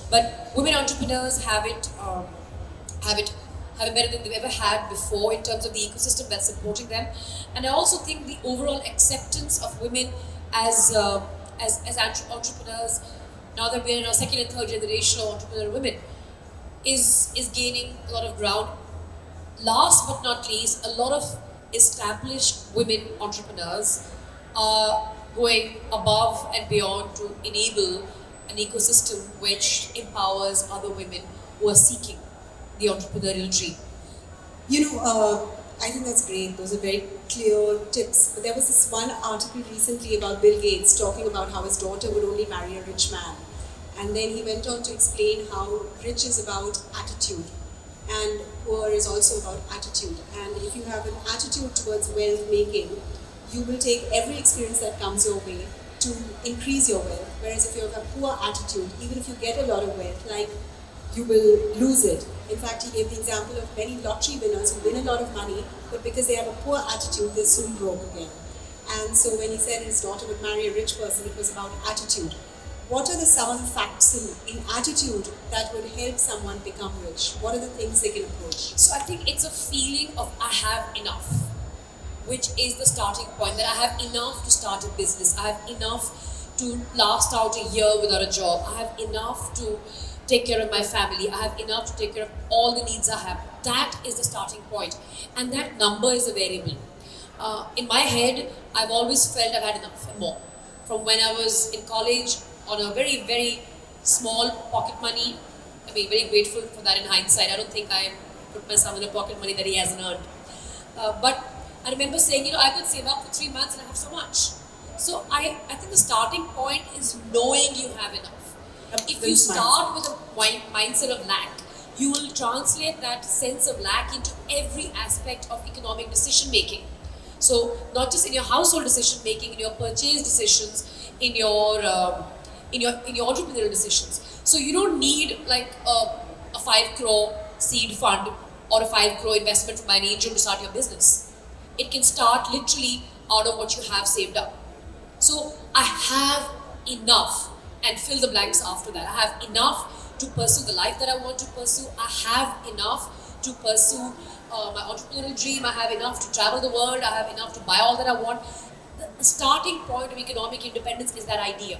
But women entrepreneurs have it have it better than they've ever had before in terms of the ecosystem that's supporting them. And I also think the overall acceptance of women as entrepreneurs, now that we're in our second and third generation of entrepreneur women, is gaining a lot of ground. Last but not least, a lot of established women entrepreneurs are going above and beyond to enable an ecosystem which empowers other women who are seeking the entrepreneurial dream. I think that's great. Those are very clear tips. But there was this one article recently about Bill Gates talking about how his daughter would only marry a rich man. And then he went on to explain how rich is about attitude and poor is also about attitude. And if you have an attitude towards wealth making, you will take every experience that comes your way to increase your wealth. Whereas if you have a poor attitude, even if you get a lot of wealth, you will lose it. In fact, he gave the example of many lottery winners who win a lot of money, but because they have a poor attitude, they're soon broke again. And so when he said his daughter would marry a rich person, it was about attitude. What are some of the facts in attitude that would help someone become rich? What are the things they can approach? So I think it's a feeling of I have enough, which is the starting point, that I have enough to start a business. I have enough to last out a year without a job. I have enough to take care of my family. I have enough to take care of all the needs I have. That is the starting point. And that number is a variable. In my head, I've always felt I've had enough and more. From when I was in college, on a very, very small pocket money. I mean, very grateful for that in hindsight. I don't think I put myself in a pocket money that he hasn't earned. But I remember saying, I could save up for 3 months and I have so much. So I think the starting point is knowing you have enough. If you start with a mindset of lack, you will translate that sense of lack into every aspect of economic decision making. So not just in your household decision making, in your purchase decisions, in your entrepreneurial decisions. So you don't need like a 5 crore seed fund or a 5 crore investment from an angel to start your business. It can start literally out of what you have saved up. So I have enough, and fill the blanks after that. I have enough to pursue the life that I want to pursue. I have enough to pursue my entrepreneurial dream. I have enough to travel the world. I have enough to buy all that I want. The starting point of economic independence is that idea.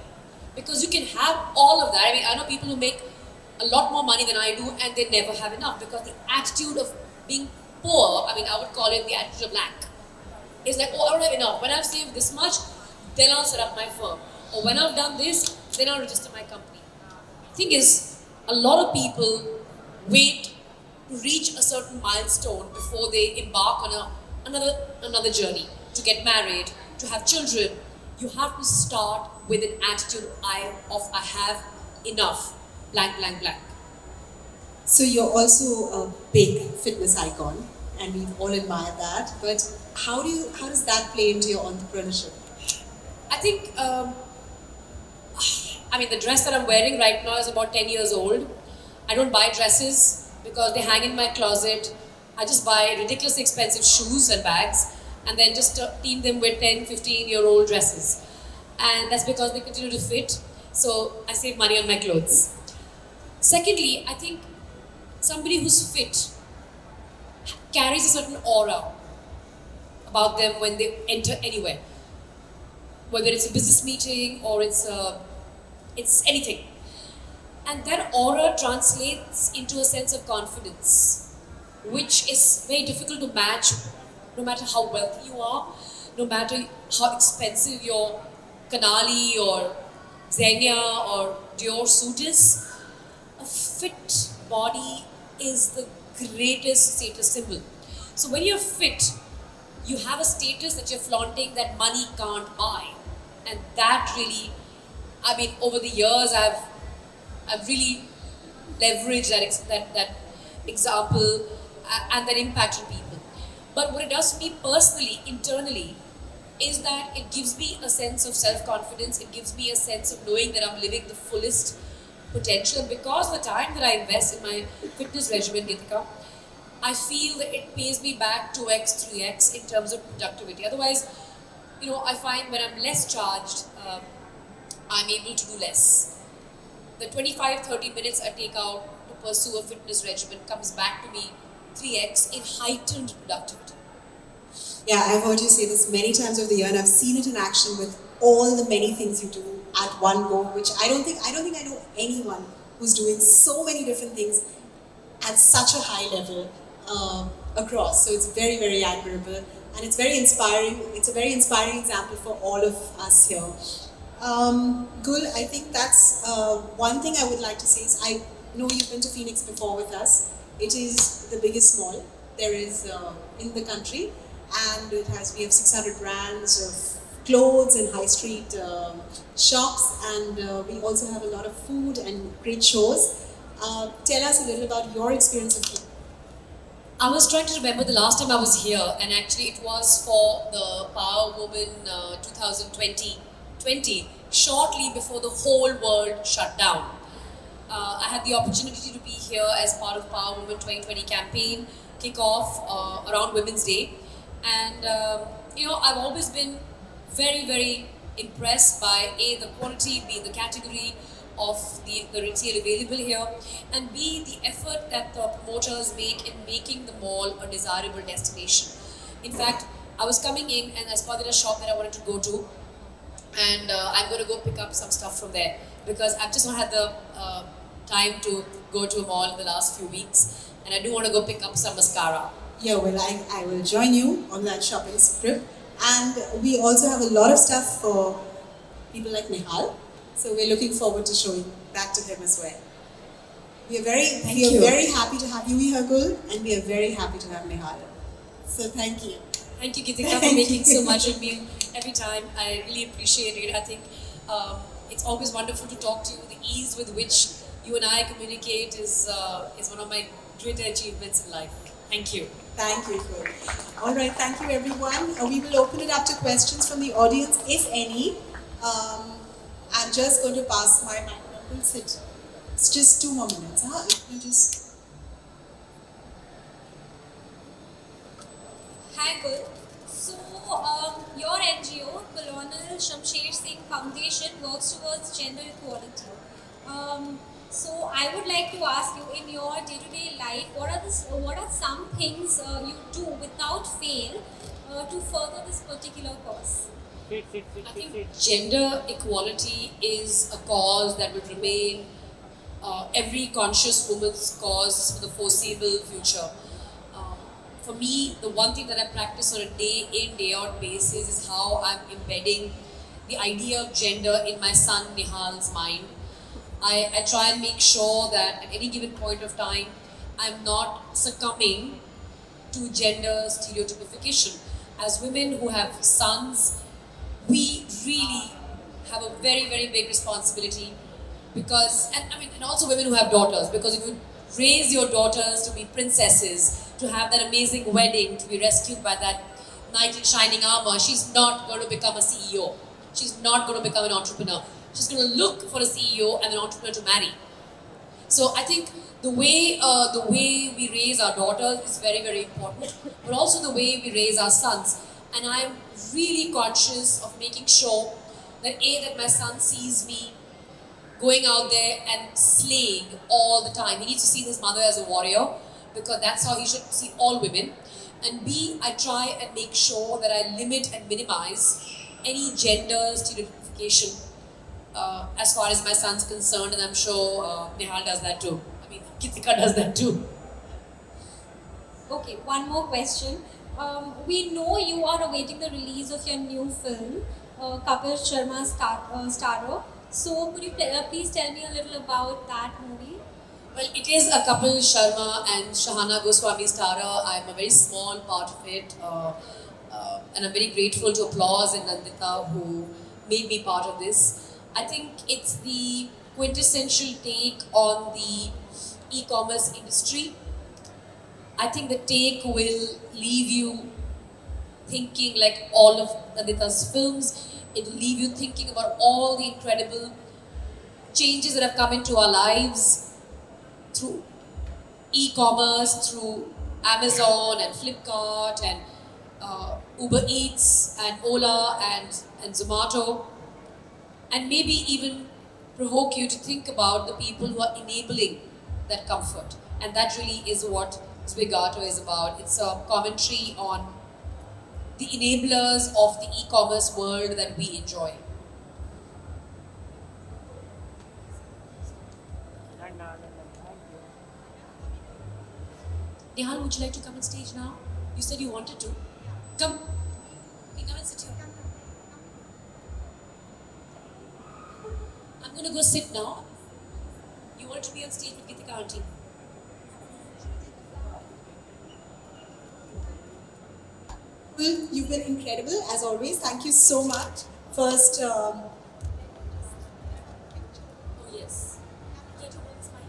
Because you can have all of that. I mean, I know people who make a lot more money than I do and they never have enough, because the attitude of being poor, I mean, I would call it the attitude of lack. It's like, I don't have enough. When I've saved this much, then I'll set up my firm. Or when I've done this, then I'll register my company. Thing is, a lot of people wait to reach a certain milestone before they embark on another journey, to get married, to have children. You have to start with an attitude of I have enough, blank, blank, blank. So you're also a big fitness icon, and we all admire that. But how does that play into your entrepreneurship? I think, the dress that I'm wearing right now is about 10 years old. I don't buy dresses because they hang in my closet. I just buy ridiculously expensive shoes and bags and then just team them with 10, 15-year-old dresses. And that's because they continue to fit. So I save money on my clothes. Secondly, I think somebody who's fit carries a certain aura about them when they enter anywhere. Whether it's a business meeting or it's anything. And that aura translates into a sense of confidence, which is very difficult to match no matter how wealthy you are, no matter how expensive your Kanali or Xenia or Dior suit is. A fit body is the greatest status symbol. So when you're fit, you have a status that you're flaunting that money can't buy. And that really, over the years, I've really leveraged that example and that impact on people. But what it does for me personally, internally, is that it gives me a sense of self-confidence. It gives me a sense of knowing that I'm living the fullest potential. And because of the time that I invest in my fitness regimen, Geetika, I feel that it pays me back 2x, 3x in terms of productivity. Otherwise, I find when I'm less charged, I'm able to do less. the 25-30 minutes I take out to pursue a fitness regimen comes back to me 3x in heightened productivity. Yeah, I've heard you say this many times over the year, and I've seen it in action with all the many things you do at one go. Which I don't think I know anyone who's doing so many different things at such a high level across. So it's very, very admirable, and it's very inspiring. It's a very inspiring example for all of us here. Gul, I think that's one thing I would like to say is I know you've been to Phoenix before with us. It is the biggest mall there is in the country, and we have 600 brands of clothes and high street shops, and we also have a lot of food and great shows. Tell us a little about your experience of it. I was trying to remember the last time I was here, and actually it was for the Power Woman 2020, shortly before the whole world shut down. I had the opportunity to be here as part of Power Woman 2020 campaign kickoff around Women's Day, and I've always been very, very impressed by the quality, b the category of the retail available here, and b the effort that the promoters make in making the mall a desirable destination. In fact, I was coming in and I spotted a shop that I wanted to go to, and I'm going to go pick up some stuff from there because I've just not had the time to go to a mall in the last few weeks, and I do want to go pick up some mascara. Yeah, well, I will join you on that shopping trip. And we also have a lot of stuff for people like Nihal. So we're looking forward to showing that to him as well. We are very happy to have you here, Gul, and we are very happy to have Nihal. So thank you. Thank you, Gitika, for making so much of me every time. I really appreciate it. I think it's always wonderful to talk to you. The ease with which you and I communicate is one of my greater achievements in life. Thank you. Thank you, Gul. All right, thank you, everyone. We will open it up to questions from the audience, if any. I'm just going to pass my microphone. Sit. It's just 2 more minutes. Huh? You just. Hi, Gul. So, your NGO, Colonel Shamsher Singh Foundation, works towards gender equality. So, I would like to ask you, in your day-to-day life, what are some things you do without fail to further this particular cause? I think gender equality is a cause that will remain every conscious woman's cause for the foreseeable future. For me, the one thing that I practice on a day in, day out basis is how I'm embedding the idea of gender in my son Nihal's mind. I try and make sure that at any given point of time, I'm not succumbing to gender stereotypification. As women who have sons, we really have a very, very big responsibility because, and also women who have daughters, because if you raise your daughters to be princesses, to have that amazing wedding, to be rescued by that knight in shining armor, she's not going to become a CEO. She's not going to become an entrepreneur. She's going to look for a CEO and an entrepreneur to marry. So I think the way we raise our daughters is very, very important, but also the way we raise our sons. And I'm really conscious of making sure that my son sees me going out there and slaying all the time. He needs to see his mother as a warrior because that's how he should see all women. And B, I try and make sure that I limit and minimize any gender stereotypification as far as my son's concerned, and I'm sure Nihal does that too. I mean, Kitika does that too. Okay, one more question. We know you are awaiting the release of your new film, Kapil Sharma Starro. So, could you please tell me a little about that movie? Well, it is a Kapil Sharma and Shahana Goswami starrer. I'm a very small part of it, and I'm very grateful to Applause and Nandita who made me part of this. I think it's the quintessential take on the e-commerce industry. I think the take will leave you thinking like all of Nandita's films. It will leave you thinking about all the incredible changes that have come into our lives through e-commerce, through Amazon and Flipkart and Uber Eats and Ola and Zomato, and maybe even provoke you to think about the people who are enabling that comfort. And that really is what Zwigato is about. It's a commentary on the enablers of the e-commerce world that we enjoy. Nihal, would you like to come on stage now? You said you wanted to. Come. Okay, come and sit here. I'm going to go sit now. You want to be on stage with Gitika auntie? You've been incredible as always. Thank you so much. First, Oh, yes. Get to hold this mic.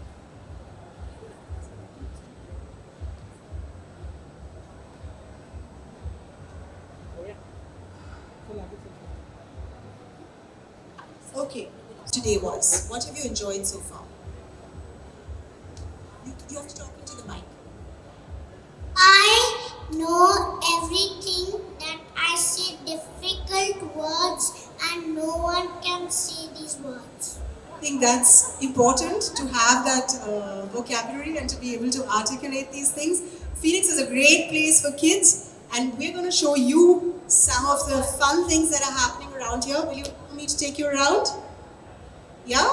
okay, today was. What have you enjoyed so far? You have to talk into the mic. I know everything that I say difficult words and no one can say these words. I think that's important to have that vocabulary and to be able to articulate these things. Phoenix is a great place for kids, and we're going to show you some of the fun things that are happening around here. Will you allow me to take you around? Yeah?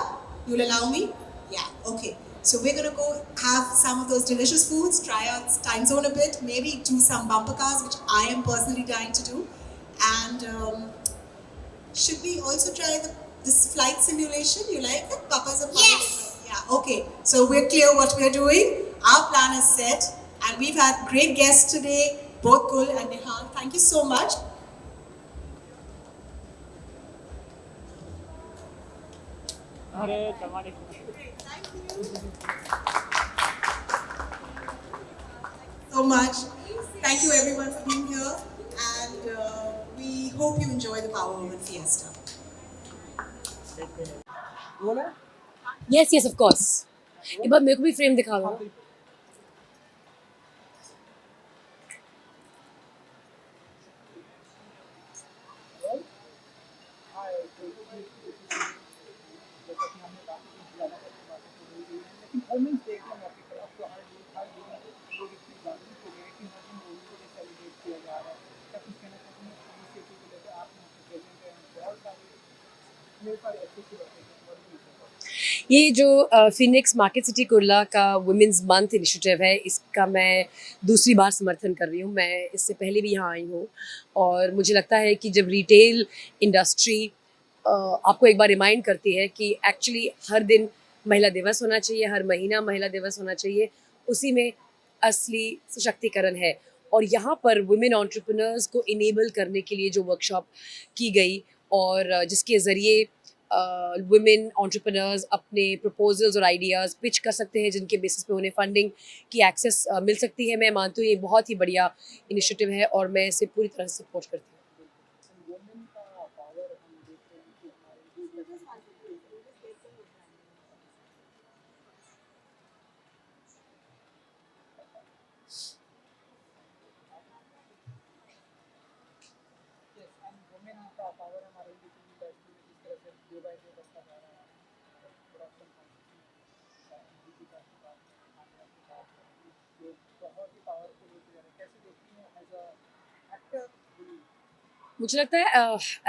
You'll allow me? Yeah, okay. So we're going to go have some of those delicious foods, try out time zone a bit, maybe do some bumper cars, which I am personally dying to do. And should we also try this flight simulation? You like it? Papa's a pilot. Yes. Yeah, okay. So we're clear what we're doing. Our plan is set. And we've had great guests today, both Gul and Nihal. Thank you so much. So much. Thank you everyone for being here. And we hope you enjoy the Power Woman Fiesta. Yes, yes, of course. एक बार मेरे को भी frame दिखा दो. ये जो Phoenix market city Kurla का women's month initiative है, इसका मैं दूसरी बार समर्थन कर रही हूँ. मैं इससे पहले भी यहाँ आई हूँ और मुझे लगता है कि जब रिटेल इंडस्ट्री आपको एक बार रिमाइंड करती है कि एक्चुअली हर दिन महिला दिवस होना चाहिए, हर महीना महिला दिवस होना चाहिए, उसी में असली सशक्तिकरण है. और यहाँ पर वुमेन एंटरप्रेन्योर्स को इनेबल करने के लिए जो वर्कशॉप की गई और जिसके ज़रिए वुमेन एंटरप्रेन्योर्स अपने प्रपोजल्स और आइडियाज़ पिच कर सकते हैं, जिनके बेसिस पे उन्हें फंडिंग की एक्सेस मिल सकती है. मैं मानती हूँ ये बहुत ही बढ़िया इनिशिएटिव है और मैं इसे पूरी तरह से सपोर्ट करती हूँ. मुझे लगता है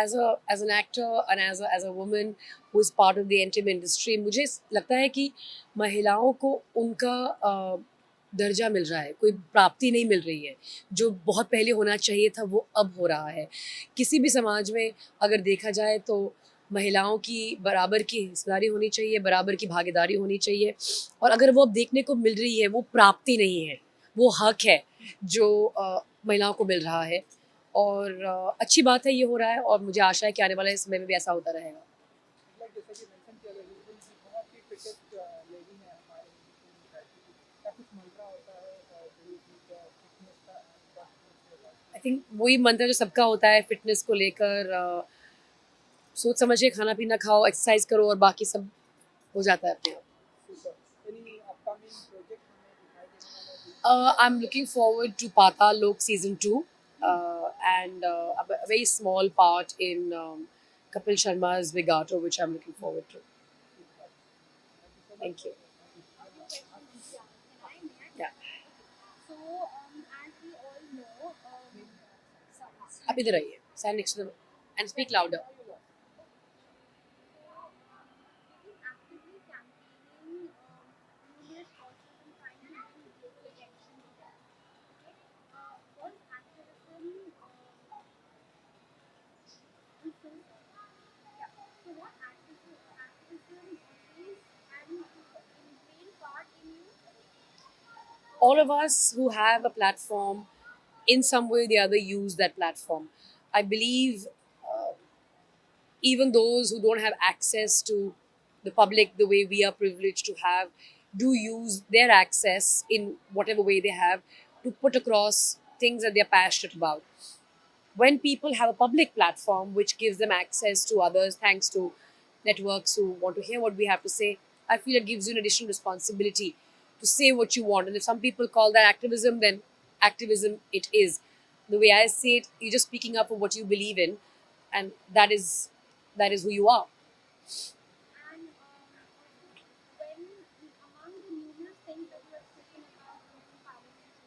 as an actor and as a woman who is part of the entertainment industry, मुझे लगता है कि महिलाओं को उनका दर्जा मिल रहा है, कोई प्राप्ति नहीं मिल रही है. जो बहुत पहले होना चाहिए था वो अब हो रहा है. किसी भी समाज में अगर देखा जाए तो महिलाओं की बराबर की हिस्सेदारी होनी चाहिए, बराबर की भागीदारी होनी चाहिए. और अगर वो अब देखने को मिल रही है, वो प्राप्ति नहीं है, वो हक है जो महिलाओं को मिल रहा है. और अच्छी बात है ये हो रहा है और मुझे आशा है कि आने वाले समय में भी ऐसा होता रहेगा. आई थिंक वही मंत्र जो सबका होता है फिटनेस को लेकर, सोच समझ के खाना पीना खाओ, एक्सरसाइज करो और बाकी सब हो जाता है अपने आप. I'm looking forward to Patal Lok season 2 and a very small part in Kapil Sharma's Zwigato, which I'm looking forward to. Thank you. Yeah. So, as we all know, आप इधर आइए. Stand next to them and speak louder. actively campaigning numerous causes and trying to bring global attention to them. Okay? Was activism yeah. So what activism plays an ingrained part in you? All of us who have a platform, in some way or the other, use that platform. I believe even those who don't have access to the public the way we are privileged to have do use their access in whatever way they have to put across things that they're passionate about. When people have a public platform which gives them access to others thanks to networks who want to hear what we have to say, I feel it gives you an additional responsibility to say what you want. And if some people call that activism, then activism it is. The way I see it, you're just speaking up for what you believe in, and that is who you are. And also, when among the numerous things that you have spoken about women empowerment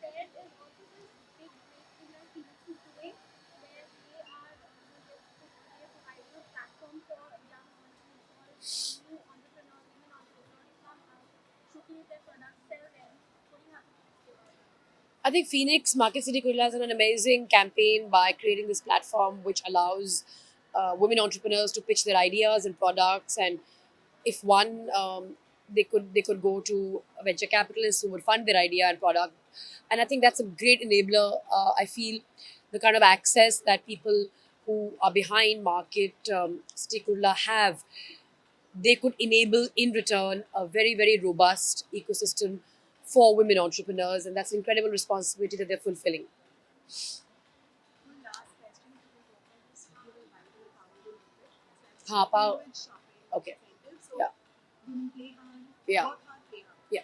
and there is also this big breakthrough that Phoenix is doing, where they are they are providing a platform for young entrepreneurs, new entrepreneurs, women entrepreneurs to come out, showcase their products, sell them. What do you have to say about it? I think Phoenix Market City Kurla has done an amazing campaign by creating this platform which allows women entrepreneurs to pitch their ideas and products. And if one, they could go to a venture capitalist who would fund their idea and product. And I think that's a great enabler. I feel the kind of access that people who are behind Market City Kurla have, they could enable in return a very, very robust ecosystem for women entrepreneurs. And that's an incredible responsibility that they're fulfilling. One last question to the daughter is you will buy the power will make it. हाँ, power. Language shopping Okay. incentive. So Yeah. women play hard, Yeah. work hard, play hard. Yeah.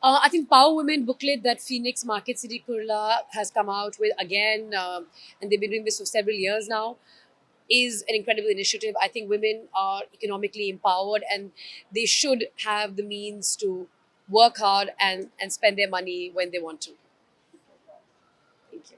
I think Power Women booklet that Phoenix Market City Kurla has come out with again, and they've been doing this for several years now, is an incredible initiative. I think women are economically empowered and they should have the means to work hard and spend their money when they want to. Thank you.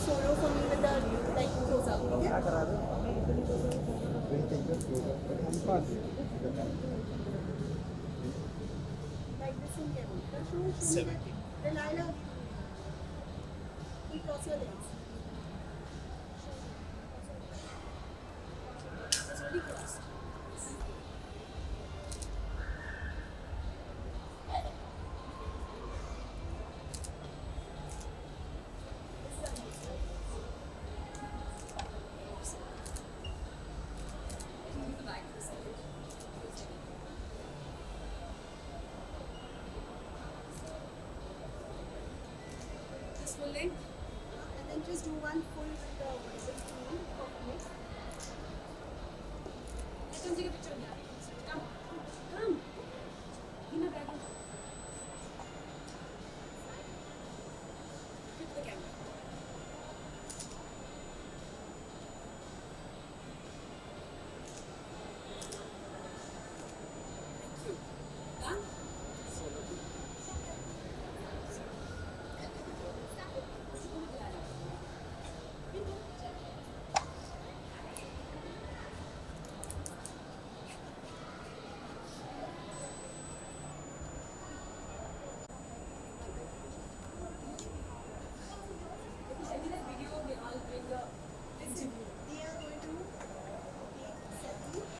Solo for me with the like close up. Like this in here. Show. Delilah, we cross your legs. It's really crossed. This full length. And then just do one full with the